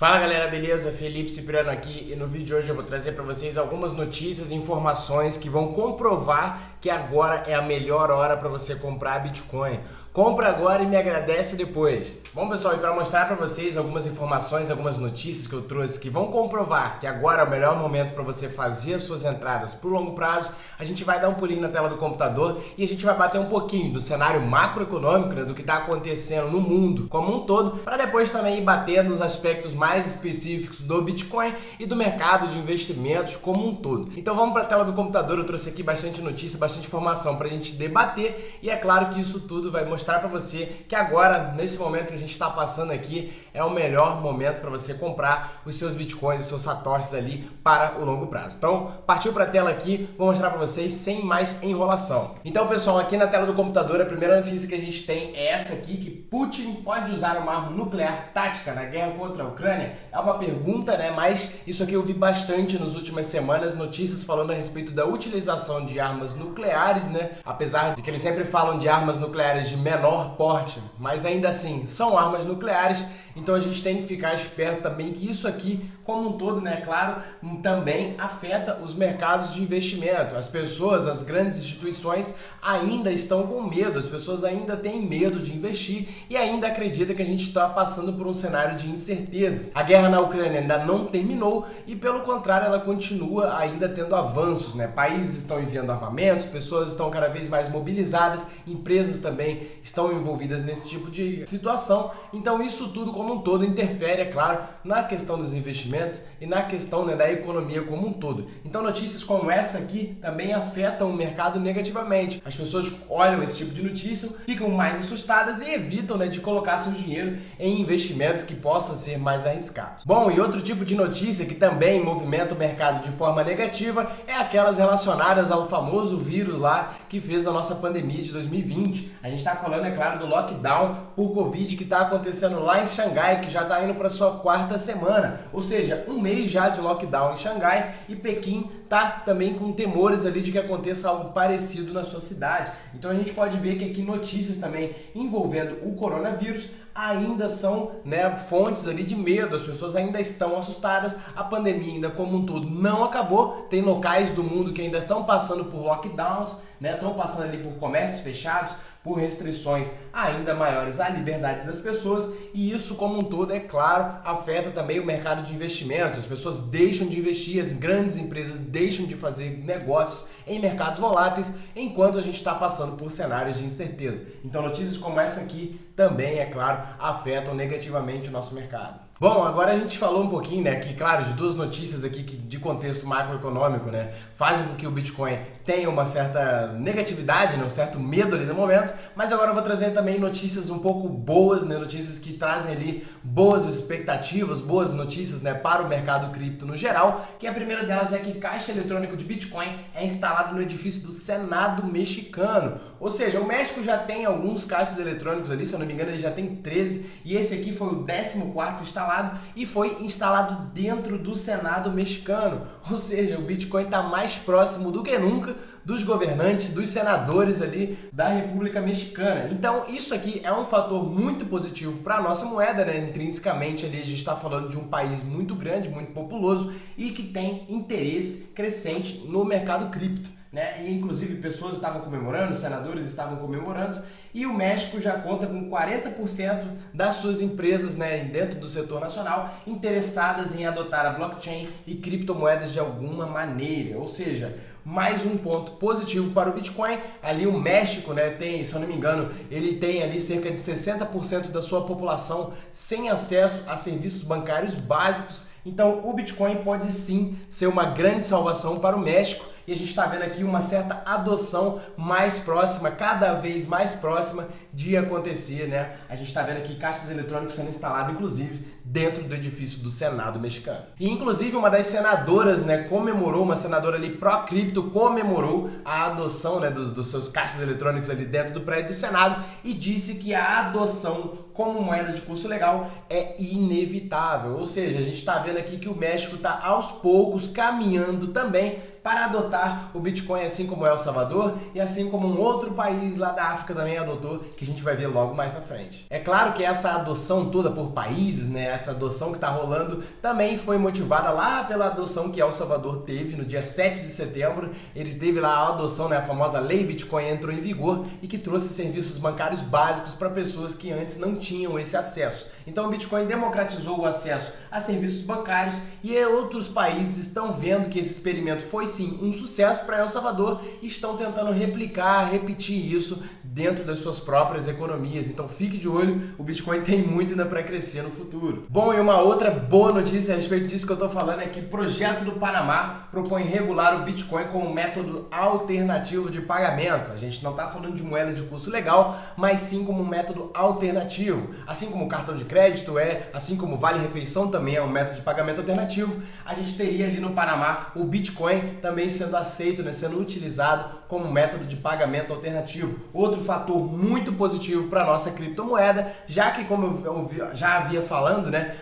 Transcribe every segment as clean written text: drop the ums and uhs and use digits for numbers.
Fala galera, beleza? Felipe Cipriano aqui e no vídeo de hoje eu vou trazer para vocês algumas notícias e informações que vão comprovar que agora é a melhor hora para você comprar Bitcoin. Compra agora e me agradece depois. Bom pessoal, e para mostrar para vocês algumas informações, algumas notícias que eu trouxe que vão comprovar que agora é o melhor momento para você fazer as suas entradas por longo prazo, a gente vai dar um pulinho na tela do computador e a gente vai bater um pouquinho do cenário macroeconômico, né, do que está acontecendo no mundo como um todo, para depois também ir bater nos aspectos mais específicos do Bitcoin e do mercado de investimentos como um todo. Então vamos para a tela do computador, eu trouxe aqui bastante notícia, bastante informação para a gente debater e é claro que isso tudo vai mostrar para você que agora, nesse momento que a gente está passando aqui, é o melhor momento para você comprar os seus bitcoins, os seus satoshis ali para o longo prazo. Então, partiu para a tela aqui, vou mostrar para vocês sem mais enrolação. Então, pessoal, aqui na tela do computador, a primeira notícia que a gente tem é essa aqui, que Putin pode usar uma arma nuclear tática na guerra contra a Ucrânia. É uma pergunta, né? Mas isso aqui eu vi bastante nas últimas semanas, notícias falando a respeito da utilização de armas nucleares, né? Apesar de que eles sempre falam de armas nucleares de menor porte, mas ainda assim são armas nucleares. Então a gente tem que ficar esperto também que isso aqui, como um todo, né, claro, também afeta os mercados de investimento. As pessoas, as grandes instituições ainda estão com medo, as pessoas ainda têm medo de investir e ainda acreditam que a gente está passando por um cenário de incertezas. A guerra na Ucrânia ainda não terminou e, pelo contrário, ela continua ainda tendo avanços, né? Países estão enviando armamentos, pessoas estão cada vez mais mobilizadas, empresas também estão envolvidas nesse tipo de situação. Então isso tudo como um todo interfere, é claro, na questão dos investimentos e na questão, né, da economia como um todo. Então notícias como essa aqui também afetam o mercado negativamente. As pessoas olham esse tipo de notícia, ficam mais assustadas e evitam, né, de colocar seu dinheiro em investimentos que possam ser mais arriscados. Bom, e outro tipo de notícia que também movimenta o mercado de forma negativa é aquelas relacionadas ao famoso vírus lá que fez a nossa pandemia de 2020. A gente está falando, é claro, do lockdown por Covid que está acontecendo lá em Xangai, que já está indo para sua quarta semana, ou seja, um mês já de lockdown em Xangai, e Pequim está também com temores ali de que aconteça algo parecido na sua cidade. Então a gente pode ver que aqui notícias também envolvendo o coronavírus ainda são, né, fontes ali de medo, as pessoas ainda estão assustadas, a pandemia ainda como um todo não acabou, tem locais do mundo que ainda estão passando por lockdowns, né, estão passando ali por comércios fechados, por restrições ainda maiores à liberdade das pessoas, e isso como um todo, é claro, afeta também o mercado de investimentos. As pessoas deixam de investir, as grandes empresas deixam de fazer negócios em mercados voláteis, enquanto a gente está passando por cenários de incerteza. Então notícias como essa aqui também, é claro, afetam negativamente o nosso mercado. Bom, agora a gente falou um pouquinho, né, que claro, de duas notícias aqui que, de contexto macroeconômico, né, fazem com que o Bitcoin tenha uma certa negatividade, né, um certo medo ali no momento, mas agora eu vou trazer também notícias um pouco boas, né, notícias que trazem ali boas expectativas, boas notícias, né, para o mercado cripto no geral, que a primeira delas é que caixa eletrônico de Bitcoin é instalado no edifício do Senado mexicano. Ou seja, o México já tem alguns caixas eletrônicos ali, se eu não me engano ele já tem 13, e esse aqui foi o 14º instalado e foi instalado dentro do Senado mexicano. Ou seja, o Bitcoin está mais próximo do que nunca dos governantes, dos senadores ali da República Mexicana. Então isso aqui é um fator muito positivo para a nossa moeda, né? Intrinsecamente ali a gente está falando de um país muito grande, muito populoso e que tem interesse crescente no mercado cripto, né? E inclusive pessoas estavam comemorando, senadores estavam comemorando, e o México já conta com 40% das suas empresas, né, dentro do setor nacional interessadas em adotar a blockchain e criptomoedas de alguma maneira. Ou seja, mais um ponto positivo para o Bitcoin. Ali o México, né, tem, se eu não me engano, ele tem ali cerca de 60% da sua população sem acesso a serviços bancários básicos. Então o Bitcoin pode sim ser uma grande salvação para o México. E a gente está vendo aqui uma certa adoção mais próxima, cada vez mais próxima de acontecer, né? A gente está vendo aqui caixas eletrônicos sendo instaladas, inclusive, dentro do edifício do Senado mexicano. E, inclusive, uma das senadoras, né, comemorou, uma senadora ali pró-cripto, comemorou a adoção, né, dos seus caixas eletrônicos ali dentro do prédio do Senado e disse que a adoção como moeda de curso legal é inevitável. Ou seja, a gente está vendo aqui que o México está aos poucos caminhando também para adotar o Bitcoin, assim como El Salvador e assim como um outro país lá da África também adotou, que a gente vai ver logo mais à frente. É claro que essa adoção toda por países, né, Essa adoção que está rolando também foi motivada lá pela adoção que El Salvador teve no dia 7 de setembro. Eles teve lá a adoção, né, a famosa lei Bitcoin entrou em vigor e que trouxe serviços bancários básicos para pessoas que antes não tinham esse acesso. Então o Bitcoin democratizou o acesso a serviços bancários e outros países estão vendo que esse experimento foi sim um sucesso para El Salvador e estão tentando repetir isso dentro das suas próprias economias. Então fique de olho, o Bitcoin tem muito ainda para crescer no futuro. Bom, e uma outra boa notícia a respeito disso que eu estou falando é que o projeto do Panamá propõe regular o Bitcoin como método alternativo de pagamento. A gente não está falando de moeda de curso legal, mas sim como um método alternativo. Assim como o cartão de crédito assim como o vale-refeição também é um método de pagamento alternativo, a gente teria ali no Panamá o Bitcoin também sendo aceito, né, sendo utilizado como método de pagamento alternativo. Outro fator muito positivo para a nossa criptomoeda, já que, como eu já havia falando, né,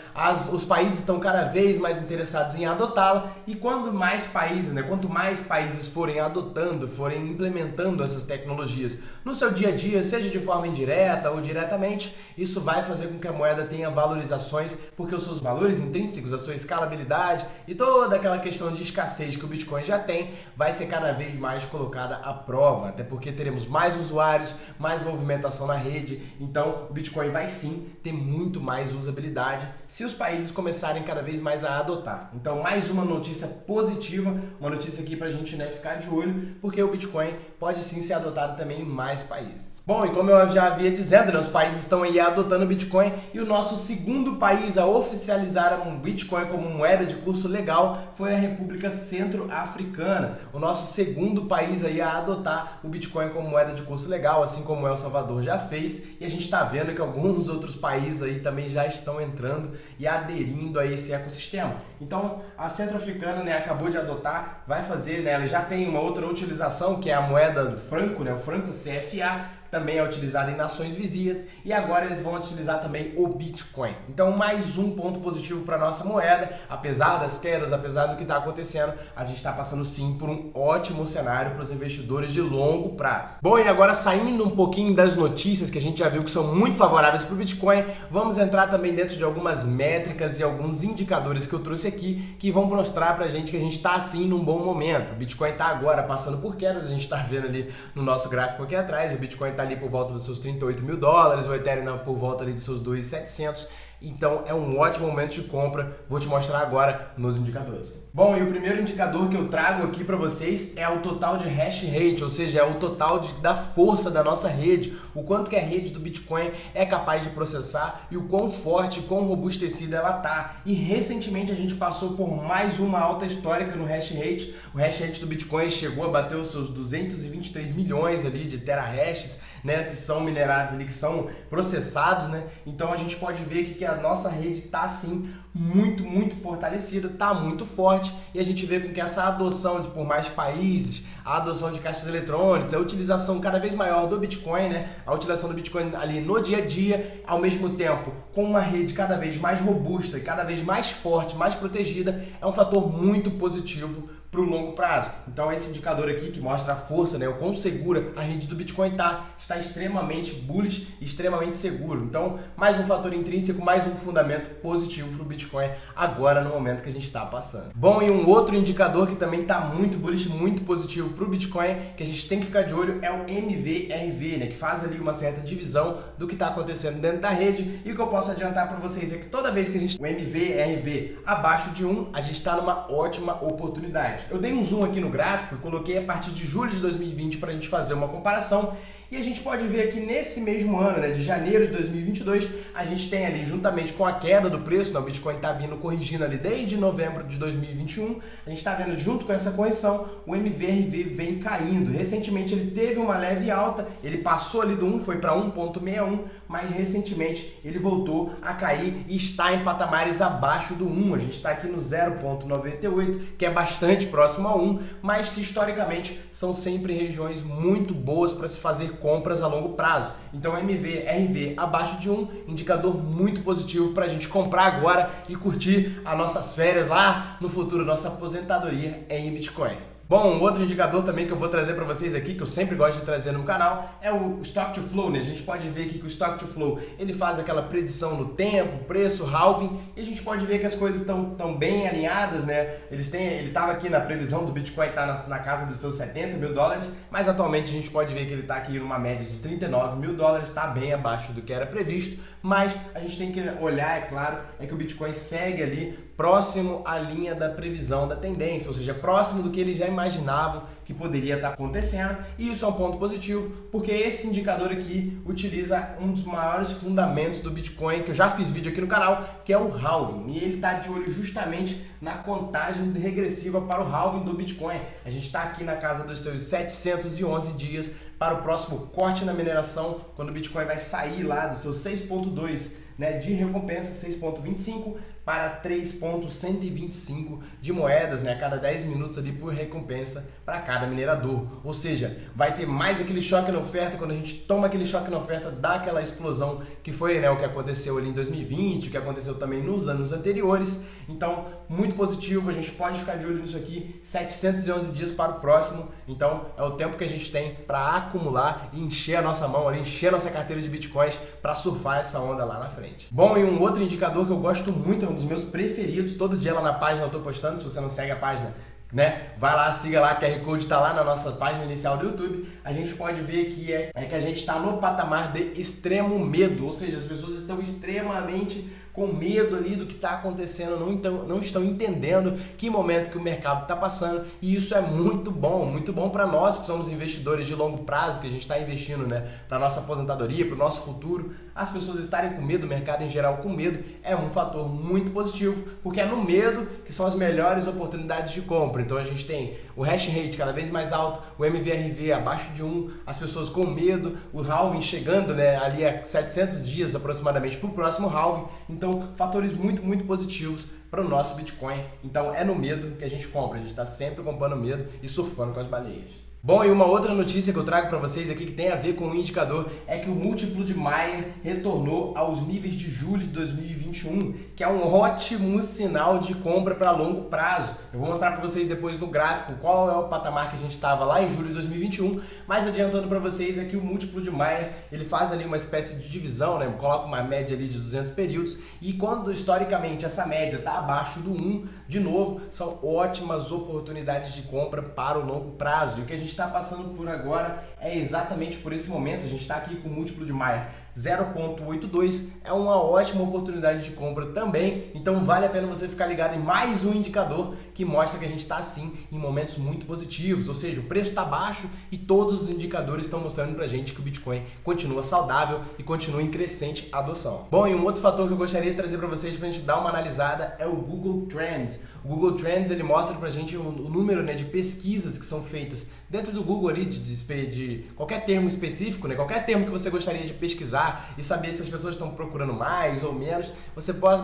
os países estão cada vez mais interessados em adotá-la e quanto mais países forem adotando, forem implementando essas tecnologias no seu dia a dia, seja de forma indireta ou diretamente, isso vai fazer com que a moeda tenha valorizações, porque os seus valores intrínsecos, a sua escalabilidade e toda aquela questão de escassez que o Bitcoin já tem, vai ser cada vez mais colocada à prova, até porque teremos mais usuários, mais movimentação na rede, então o Bitcoin vai sim ter muito mais usabilidade se os países começarem cada vez mais a adotar. Então, mais uma notícia positiva, uma notícia aqui pra gente, né, ficar de olho, porque o Bitcoin pode sim ser adotado também em mais países. Bom, e como eu já havia dizendo, né, os países estão aí adotando o Bitcoin e o nosso segundo país a oficializar um Bitcoin como moeda de curso legal foi a República Centro-Africana. O nosso segundo país aí a adotar o Bitcoin como moeda de curso legal, assim como El Salvador já fez, e a gente está vendo que alguns outros países aí também já estão entrando e aderindo a esse ecossistema. Então, a Centro-Africana, né, acabou de adotar, vai fazer, né, ela já tem uma outra utilização que é a moeda do franco, né, o franco CFA, também é utilizado em nações vizinhas e agora eles vão utilizar também o Bitcoin. Então mais um ponto positivo para a nossa moeda, apesar das quedas, apesar do que está acontecendo, a gente está passando sim por um ótimo cenário para os investidores de longo prazo. Bom, e agora saindo um pouquinho das notícias que a gente já viu que são muito favoráveis para o Bitcoin, vamos entrar também dentro de algumas métricas e alguns indicadores que eu trouxe aqui que vão mostrar para a gente que a gente está assim num bom momento. O Bitcoin está agora passando por quedas, a gente está vendo ali no nosso gráfico aqui atrás, o Bitcoin está ali por volta dos seus 38 mil dólares, o Ethereum por volta ali dos seus 2.700. Então é um ótimo momento de compra, vou te mostrar agora nos indicadores. Bom, e o primeiro indicador que eu trago aqui para vocês é o total de hash rate, ou seja, é o total da força da nossa rede, o quanto que a rede do Bitcoin é capaz de processar e o quão forte, quão robustecida ela tá. E recentemente a gente passou por mais uma alta histórica no hash rate. O hash rate do Bitcoin chegou a bater os seus 223 milhões ali de terahashes, né, que são minerados ali, que são processados, né? Então a gente pode ver que a nossa rede está assim muito fortalecida, está muito forte e a gente vê com que essa adoção por mais países, a adoção de caixas eletrônicas, a utilização cada vez maior do Bitcoin, né? A utilização do Bitcoin ali no dia a dia, ao mesmo tempo com uma rede cada vez mais robusta e cada vez mais forte, mais protegida, é um fator muito positivo para o longo prazo. Então esse indicador aqui que mostra a força, né, o quão segura a rede do Bitcoin está extremamente bullish, extremamente seguro. Então mais um fator intrínseco, mais um fundamento positivo para o Bitcoin agora no momento que a gente está passando. Bom, e um outro indicador que também está muito bullish, muito positivo para o Bitcoin, que a gente tem que ficar de olho é o MVRV, né, que faz ali uma certa divisão do que está acontecendo dentro da rede. E o que eu posso adiantar para vocês é que toda vez que o MVRV abaixo de 1, a gente está numa ótima oportunidade. Eu dei um zoom aqui no gráfico e coloquei a partir de julho de 2020 para a gente fazer uma comparação. E a gente pode ver que nesse mesmo ano, né, de janeiro de 2022, a gente tem ali, juntamente com a queda do preço, né, o Bitcoin está vindo corrigindo ali desde novembro de 2021, a gente está vendo junto com essa correção, o MVRV vem caindo. Recentemente ele teve uma leve alta, ele passou ali do 1, foi para 1.61, mas recentemente ele voltou a cair e está em patamares abaixo do 1. A gente está aqui no 0.98, que é bastante próximo a 1, mas que historicamente são sempre regiões muito boas para se fazer compras a longo prazo. Então MVRV abaixo de 1, indicador muito positivo para a gente comprar agora e curtir as nossas férias lá no futuro, nossa aposentadoria em Bitcoin. Bom, um outro indicador também que eu vou trazer para vocês aqui, que eu sempre gosto de trazer no canal, é o Stock to Flow, né? A gente pode ver aqui que o Stock to Flow, ele faz aquela predição no tempo, preço, halving, e a gente pode ver que as coisas estão bem alinhadas, né? Ele estava aqui na previsão do Bitcoin estar na casa dos seus 70 mil dólares, mas atualmente a gente pode ver que ele está aqui numa média de 39 mil dólares, está bem abaixo do que era previsto, mas a gente tem que olhar, é claro, é que o Bitcoin segue ali próximo à linha da previsão da tendência, ou seja, próximo do que ele já imaginavam que poderia estar acontecendo, e isso é um ponto positivo, porque esse indicador aqui utiliza um dos maiores fundamentos do Bitcoin, que eu já fiz vídeo aqui no canal, que é o halving, e ele está de olho justamente na contagem regressiva para o halving do Bitcoin. A gente está aqui na casa dos seus 711 dias para o próximo corte na mineração, quando o Bitcoin vai sair lá dos seus 6.2, né, de recompensa, 6.25 para 3.125 de moedas, né, a cada 10 minutos ali por recompensa para cada minerador. Ou seja, vai ter mais aquele choque na oferta. Quando a gente toma aquele choque na oferta, dá aquela explosão que foi, né, o que aconteceu ali em 2020, o que aconteceu também nos anos anteriores. Então, muito positivo, a gente pode ficar de olho nisso aqui, 711 dias para o próximo. Então, é o tempo que a gente tem para acumular e encher a nossa mão ali, encher a nossa carteira de bitcoins para surfar essa onda lá na frente. Bom, e um outro indicador que eu gosto muito, é um dos meus preferidos, todo dia lá na página eu estou postando, se você não segue a página, né, vai lá, siga lá, QR Code está lá na nossa página inicial do YouTube. A gente pode ver que que a gente está no patamar de extremo medo, ou seja, as pessoas estão extremamente com medo ali do que está acontecendo, não estão entendendo que momento que o mercado está passando, e isso é muito bom para nós que somos investidores de longo prazo, que a gente está investindo, né, para nossa aposentadoria, para o nosso futuro. As pessoas estarem com medo, o mercado em geral com medo, é um fator muito positivo, porque é no medo que são as melhores oportunidades de compra. Então a gente tem o hash rate cada vez mais alto, o MVRV abaixo de 1, as pessoas com medo, o halving chegando, né, ali a 700 dias aproximadamente para o próximo halving. Então, fatores muito positivos para o nosso Bitcoin. Então, é no medo que a gente compra. A gente está sempre comprando medo e surfando com as baleias. Bom, e uma outra notícia que eu trago para vocês aqui que tem a ver com o indicador é que o múltiplo de Mayer retornou aos níveis de julho de 2021, que é um ótimo sinal de compra para longo prazo. Eu vou mostrar para vocês depois no gráfico qual é o patamar que a gente estava lá em julho de 2021, mas adiantando para vocês é que o múltiplo de Mayer, ele faz ali uma espécie de divisão, né? Coloca uma média ali de 200 períodos, e quando historicamente essa média está abaixo do 1, de novo, são ótimas oportunidades de compra para o longo prazo. E o que a gente está passando por agora é exatamente por esse momento. A gente está aqui com o múltiplo de Mayer 0.82, é uma ótima oportunidade de compra também, então vale a pena você ficar ligado em mais um indicador que mostra que a gente está sim em momentos muito positivos, ou seja, o preço está baixo e todos os indicadores estão mostrando pra gente que o Bitcoin continua saudável e continua em crescente adoção. Bom, e um outro fator que eu gostaria de trazer para vocês pra gente dar uma analisada é o Google Trends. O Google Trends, ele mostra pra gente o número, né, de pesquisas que são feitas dentro do Google ali, de qualquer termo específico, né, qualquer termo que você gostaria de pesquisar e saber se as pessoas estão procurando mais ou menos,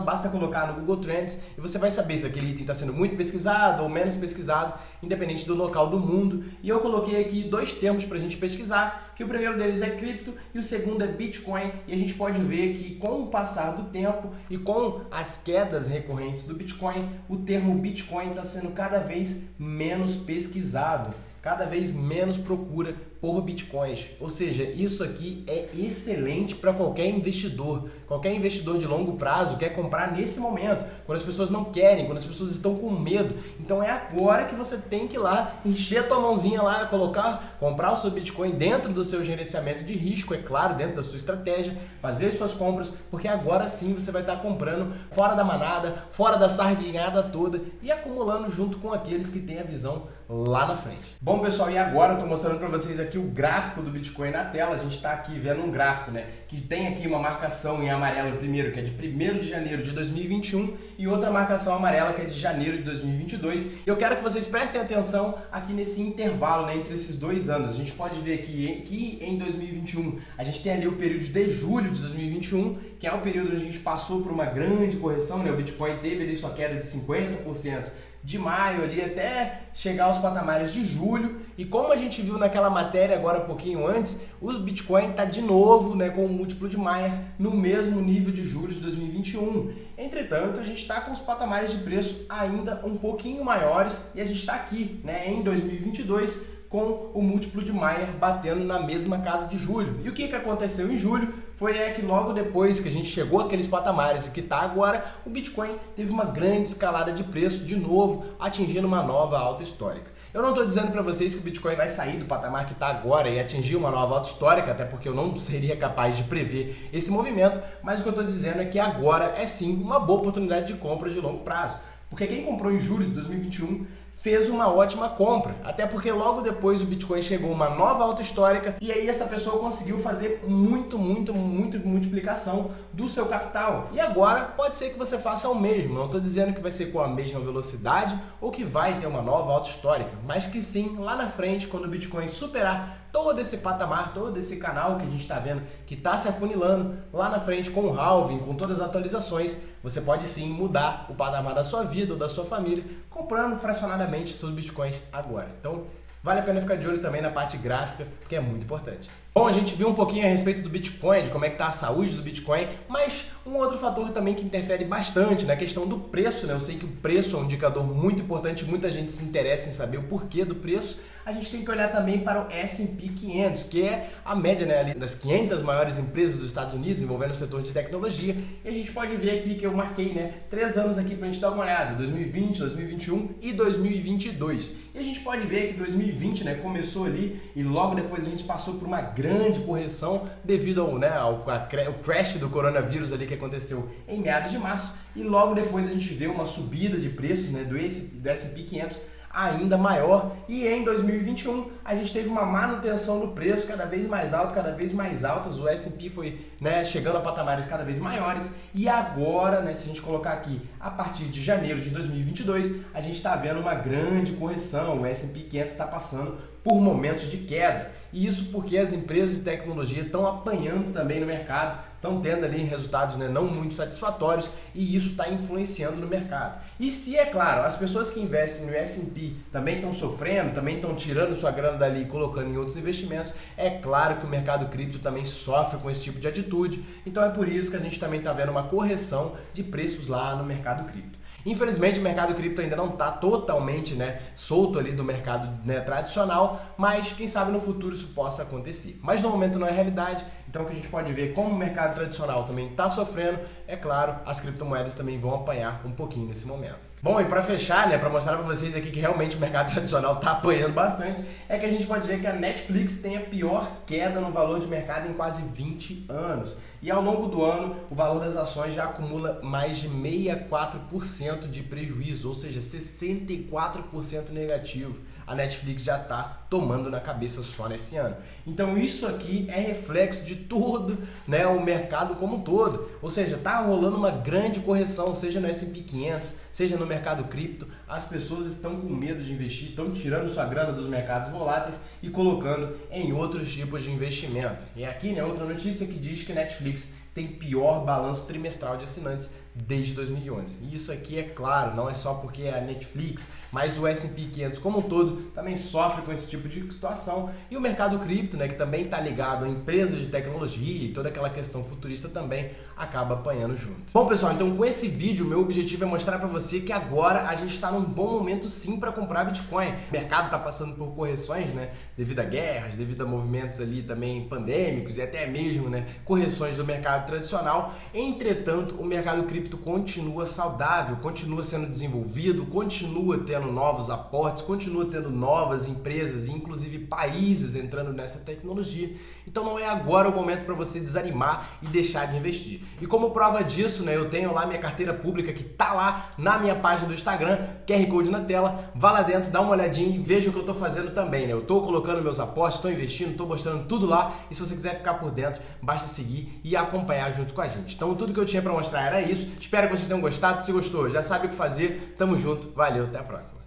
basta colocar no Google Trends e você vai saber se aquele item está sendo muito pesquisado ou menos pesquisado, independente do local do mundo. E eu coloquei aqui dois termos para a gente pesquisar, que o primeiro deles é cripto e o segundo é Bitcoin, e a gente pode ver que com o passar do tempo e com as quedas recorrentes do Bitcoin, o termo Bitcoin está sendo cada vez menos pesquisado, cada vez menos procura por bitcoins. Ou seja, isso aqui é excelente para qualquer investidor. Qualquer investidor de longo prazo quer comprar nesse momento, quando as pessoas não querem, quando as pessoas estão com medo. Então é agora que você tem que ir lá, encher a tua mãozinha lá, comprar o seu Bitcoin dentro do seu gerenciamento de risco, é claro, dentro da sua estratégia, fazer as suas compras, porque agora sim você vai estar comprando fora da manada, fora da sardinhada toda e acumulando junto com aqueles que têm a visão lá na frente. Bom, pessoal, e agora eu estou mostrando para vocês aqui o gráfico do Bitcoin na tela. A gente está aqui vendo um gráfico, né, que tem aqui uma marcação em amarelo primeiro, que é de 1º de janeiro de 2021, e outra marcação amarela que é de janeiro de 2022. Eu quero que vocês prestem atenção aqui nesse intervalo, né, entre esses dois anos. A gente pode ver que em 2021 a gente tem ali o período de julho de 2021 que é o período onde a gente passou por uma grande correção, né? O Bitcoin teve ali sua queda de 50% de maio ali até chegar aos patamares de julho, e como a gente viu naquela matéria agora um pouquinho antes, o Bitcoin está de novo, né, com o múltiplo de Mayer no mesmo nível de julho de 2021. Entretanto, a gente está com os patamares de preço ainda um pouquinho maiores e a gente está aqui, né, em 2022 com o múltiplo de Mayer batendo na mesma casa de julho. E o que aconteceu em julho foi que logo depois que a gente chegou àqueles patamares e que está agora, o Bitcoin teve uma grande escalada de preço de novo, atingindo uma nova alta histórica. Eu não estou dizendo para vocês que o Bitcoin vai sair do patamar que está agora e atingir uma nova alta histórica, até porque eu não seria capaz de prever esse movimento, mas o que eu estou dizendo é que agora é sim uma boa oportunidade de compra de longo prazo. Porque quem comprou em julho de 2021 fez uma ótima compra, até porque logo depois o Bitcoin chegou a uma nova alta histórica e aí essa pessoa conseguiu fazer muita multiplicação do seu capital. E agora pode ser que você faça o mesmo, não estou dizendo que vai ser com a mesma velocidade ou que vai ter uma nova alta histórica, mas que sim, lá na frente, quando o Bitcoin superar todo esse patamar, todo esse canal que a gente está vendo que está se afunilando, lá na frente com o halving, com todas as atualizações, você pode sim mudar o patamar da sua vida ou da sua família, comprando fracionadamente seus bitcoins agora. Então, vale a pena ficar de olho também na parte gráfica, porque é muito importante. Bom, a gente viu um pouquinho a respeito do Bitcoin, de como é que está a saúde do Bitcoin, mas um outro fator também que interfere bastante na questão do preço, né? Eu sei que o preço é um indicador muito importante, muita gente se interessa em saber o porquê do preço. A gente tem que olhar também para o S&P 500, que é a média, né, ali das 500 maiores empresas dos Estados Unidos envolvendo o setor de tecnologia. E a gente pode ver aqui que eu marquei, né, 3 anos aqui para a gente dar uma olhada, 2020, 2021 e 2022. E a gente pode ver que 2020, né, começou ali e logo depois a gente passou por uma grande correção devido ao, né, ao crash do coronavírus ali que aconteceu em meados de março. E logo depois a gente vê uma subida de preços, né, do S&P 500 ainda maior, e em 2021 a gente teve uma manutenção do preço cada vez mais altas, o S&P foi, né, chegando a patamares cada vez maiores, e agora, né, se a gente colocar aqui, a partir de janeiro de 2022, a gente está vendo uma grande correção, o S&P 500 está passando por momentos de queda, e isso porque as empresas de tecnologia estão apanhando também no mercado, estão tendo ali resultados, né, não muito satisfatórios, e isso está influenciando no mercado. E se, é claro, as pessoas que investem no S&P também estão sofrendo, também estão tirando sua grana dali e colocando em outros investimentos, é claro que o mercado cripto também sofre com esse tipo de atitude, então é por isso que a gente também está vendo uma correção de preços lá no mercado cripto. Infelizmente o mercado cripto ainda não está totalmente, né, solto ali do mercado, né, tradicional, mas quem sabe no futuro isso possa acontecer. Mas no momento não é realidade, então o que a gente pode ver, como o mercado tradicional também está sofrendo, é claro, as criptomoedas também vão apanhar um pouquinho nesse momento. Bom, e para fechar, né, para mostrar para vocês aqui que realmente o mercado tradicional está apanhando bastante, é que a gente pode ver que a Netflix tem a pior queda no valor de mercado em quase 20 anos. E ao longo do ano, o valor das ações já acumula mais de 64% de prejuízo, ou seja, 64% negativo. A Netflix já está tomando na cabeça só nesse ano. Então isso aqui é reflexo de todo, né, o mercado como um todo. Ou seja, está rolando uma grande correção, seja no S&P 500, seja no mercado cripto. As pessoas estão com medo de investir, estão tirando sua grana dos mercados voláteis e colocando em outros tipos de investimento. E aqui, né, outra notícia que diz que a Netflix tem pior balanço trimestral de assinantes desde 2011. E isso aqui, é claro, não é só porque é a Netflix, mas o S&P 500 como um todo também sofre com esse tipo de situação. E o mercado cripto, né, que também está ligado a empresas de tecnologia e toda aquela questão futurista também acaba apanhando junto. Bom, pessoal, então com esse vídeo, meu objetivo é mostrar para você que agora a gente está num bom momento sim para comprar Bitcoin. O mercado está passando por correções, né, devido a guerras, devido a movimentos ali também pandêmicos e até mesmo, né, correções do mercado tradicional. Entretanto, o mercado cripto continua saudável, continua sendo desenvolvido, continua tendo novos aportes, continua tendo novas empresas e inclusive países entrando nessa tecnologia. Então não é agora o momento para você desanimar e deixar de investir. E como prova disso, né, eu tenho lá minha carteira pública que tá lá na minha página do Instagram, QR Code na tela, vá lá dentro, dá uma olhadinha e veja o que eu estou fazendo também, né? Eu estou colocando meus aportes, estou investindo, estou mostrando tudo lá, e se você quiser ficar por dentro, basta seguir e acompanhar junto com a gente. Então tudo que eu tinha para mostrar era isso, espero que vocês tenham gostado, se gostou, já sabe o que fazer, tamo junto, valeu, até a próxima.